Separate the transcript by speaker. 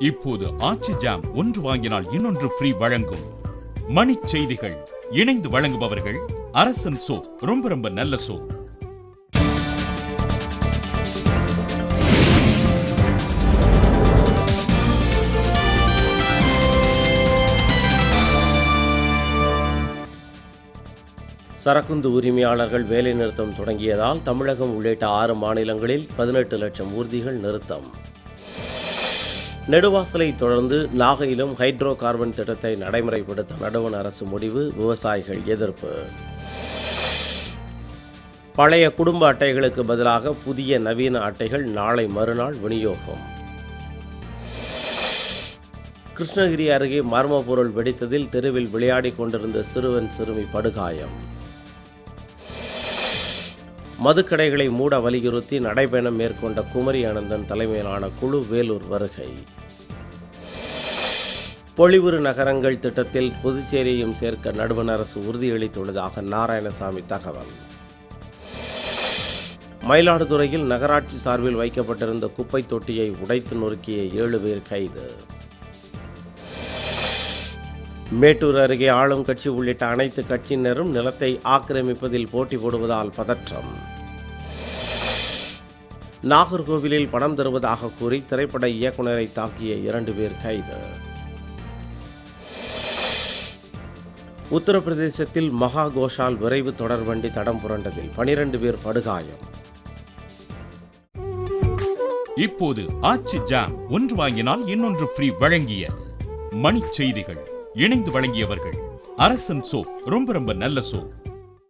Speaker 1: இப்போது ஆச்சி ஜாம் ஒன்று வாங்கினால் இன்னொன்று ஃப்ரீ வழங்கும். மணிச் செய்திகள் இணைந்து வழங்குபவர்கள் அரசன் சோப், ரொம்ப ரொம்ப நல்ல சோப்.
Speaker 2: சரக்குந்து உரிமையாளர்கள் வேலைநிறுத்தம் தொடங்கியதால் தமிழகம் உள்ளிட்ட 6 மாநிலங்களில் 18 லட்சம் ஊர்திகள் நிறுத்தம். நெடுவாசலை தொடர்ந்து நாகையிலும் ஹைட்ரோ கார்பன் திட்டத்தை நடைமுறைப்படுத்த நடுவண் அரசு முடிவு, விவசாயிகள் எதிர்ப்பு. பழைய குடும்ப அட்டைகளுக்கு பதிலாக புதிய நவீன அட்டைகள் நாளை மறுநாள் விநியோகம். கிருஷ்ணகிரி அருகே மர்ம பொருள் வெடித்ததில் தெருவில் விளையாடிக் கொண்டிருந்த சிறுவன் சிறுமி படுகாயம். மதுக்கடைகளை மூட வலியுறுத்தி நடைபயணம் மேற்கொண்ட குமரி அனந்தன் தலைமையிலான குழு வேலூர் வருகை. பொலிவுறு நகரங்கள் திட்டத்தில் புதுச்சேரியையும் சேர்க்க நடுவண் அரசு உறுதியளித்துள்ளதாக நாராயணசாமி தகவல். மயிலாடுதுறையில் நகராட்சி சார்பில் வைக்கப்பட்டிருந்த குப்பை தொட்டியை உடைத்து நொறுக்கிய 7 பேர் கைது. மேட்டூர் அருகே ஆளும் கட்சி உள்ளிட்ட அனைத்து கட்சியினரும் நிலத்தை ஆக்கிரமிப்பதில் போட்டி போடுவதால் பதற்றம். நாகர்கோவிலில் பணம் தருவதாக கூறி திரைப்பட இயக்குநரை தாக்கிய 2 பேர் கைது. உத்தரப்பிரதேசத்தில் மகா கோஷால் விரைவு தொடர்வண்டி தடம் புரண்டதில் 12 பேர் படுகாயம்.
Speaker 1: இப்போது ஆச்சி ஜாம் ஒன்று வாங்கினால் இன்னொன்று ஃப்ரீ வழங்கிய மணிச் செய்திகள் இணைந்து வழங்கியவர்கள் அரசன் சோப், ரொம்ப ரொம்ப நல்ல சோப்.